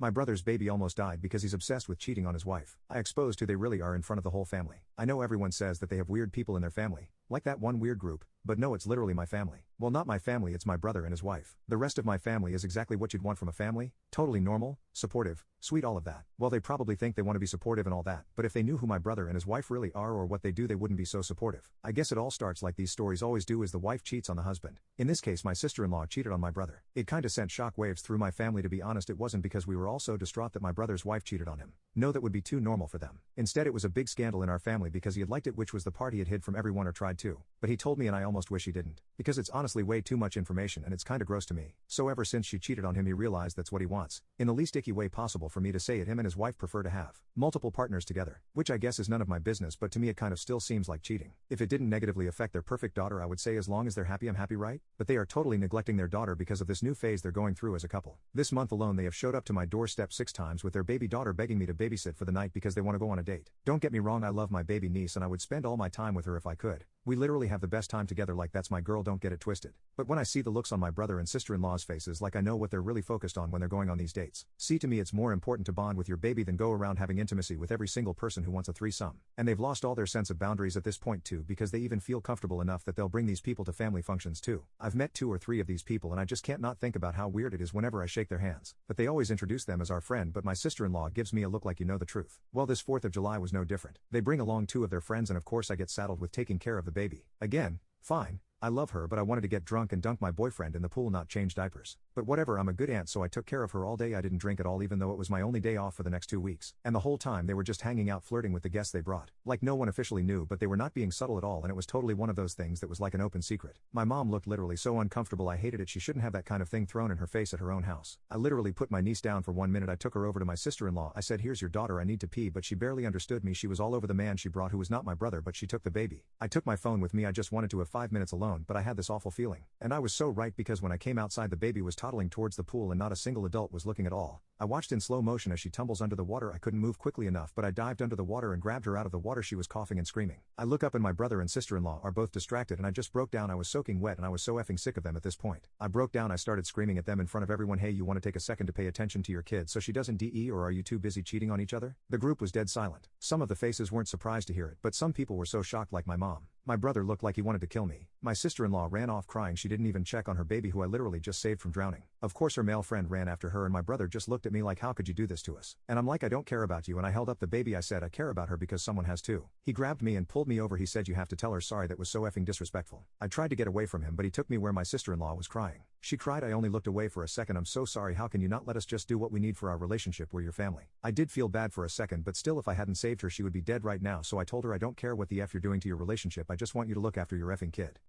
My brother's baby almost died because he's obsessed with cheating on his wife. I exposed who they really are in front of the whole family. I know everyone says that they have weird people in their family, like that one weird group, but no, it's literally my family. Well, not my family, it's my brother and his wife. The rest of my family is exactly what you'd want from a family, totally normal, supportive, sweet, all of that. Well, they probably think they want to be supportive and all that, but if they knew who my brother and his wife really are or what they do, they wouldn't be so supportive. I guess it all starts like these stories always do, is the wife cheats on the husband. In this case, my sister-in-law cheated on my brother. It kinda sent shockwaves through my family. To be honest, it wasn't because we were all so distraught that my brother's wife cheated on him. No, that would be too normal for them. Instead, it was a big scandal in our family because he had liked it, which was the part he had hid from everyone or tried to. But he told me and I almost wish he didn't. Because it's honestly way too much information and it's kinda gross to me. So ever since she cheated on him, he realized that's what he wants. In the least icky way possible for me to say it, him and his wife prefer to have multiple partners together. Which I guess is none of my business, but to me it kind of still seems like cheating. If it didn't negatively affect their perfect daughter, I would say as long as they're happy, I'm happy, right? But they are totally neglecting their daughter because of this new phase they're going through as a couple. This month alone they have showed up to my doorstep 6 times with their baby daughter begging me to babysit for the night because they want to go on a date. Don't get me wrong, I love my baby niece and I would spend all my time with her if I could. We literally have the best time together, like that's my girl, don't get it twisted. But when I see the looks on my brother and sister-in-law's faces, like I know what they're really focused on when they're going on these dates. See, to me it's more important to bond with your baby than go around having intimacy with every single person who wants a threesome. And they've lost all their sense of boundaries at this point too, because they even feel comfortable enough that they'll bring these people to family functions too. I've met 2 or 3 of these people and I just can't not think about how weird it is whenever I shake their hands. But they always introduce them as our friend, but my sister-in-law gives me a look like you know the truth. Well, this 4th of July was no different. They bring along 2 of their friends and of course I get saddled with taking care of the baby. Again, fine. I love her, but I wanted to get drunk and dunk my boyfriend in the pool, not change diapers. But whatever, I'm a good aunt, so I took care of her all day. I didn't drink at all, even though it was my only day off for the next 2 weeks. And the whole time they were just hanging out flirting with the guests they brought. Like no one officially knew, but they were not being subtle at all, and it was totally one of those things that was like an open secret. My mom looked literally so uncomfortable, I hated it. She shouldn't have that kind of thing thrown in her face at her own house. I literally put my niece down for 1 minute. I took her over to my sister-in-law. I said, here's your daughter, I need to pee, but she barely understood me. She was all over the man she brought, who was not my brother, but she took the baby. I took my phone with me. I just wanted to have 5 minutes alone, but I had this awful feeling. And I was so right, because when I came outside the baby was toddling towards the pool and not a single adult was looking at all. I watched in slow motion as she tumbles under the water. I couldn't move quickly enough, but I dived under the water and grabbed her out of the water. She was coughing and screaming. I look up and my brother and sister-in-law are both distracted and I just broke down. I was soaking wet and I was so effing sick of them at this point. I broke down. I started screaming at them in front of everyone, hey, you want to take a second to pay attention to your kid so she doesn't DE, or are you too busy cheating on each other? The group was dead silent. Some of the faces weren't surprised to hear it, but some people were so shocked, like my mom. My brother looked like he wanted to kill me. My sister-in-law ran off crying. She didn't even check on her baby, who I literally just saved from drowning. Of course her male friend ran after her and my brother just looked at me like, how could you do this to us? And I'm like, I don't care about you, and I held up the baby. I said, I care about her because someone has too. He grabbed me and pulled me over. He said, you have to tell her sorry, that was so effing disrespectful. I tried to get away from him, but he took me where my sister-in-law was crying. She cried. I only looked away for a second. I'm so sorry. How can you not let us just do what we need for our relationship? We're your family. I did feel bad for a second, but still, if I hadn't saved her, she would be dead right now. So I told her, I don't care what the F you're doing to your relationship. I just want you to look after your effing kid.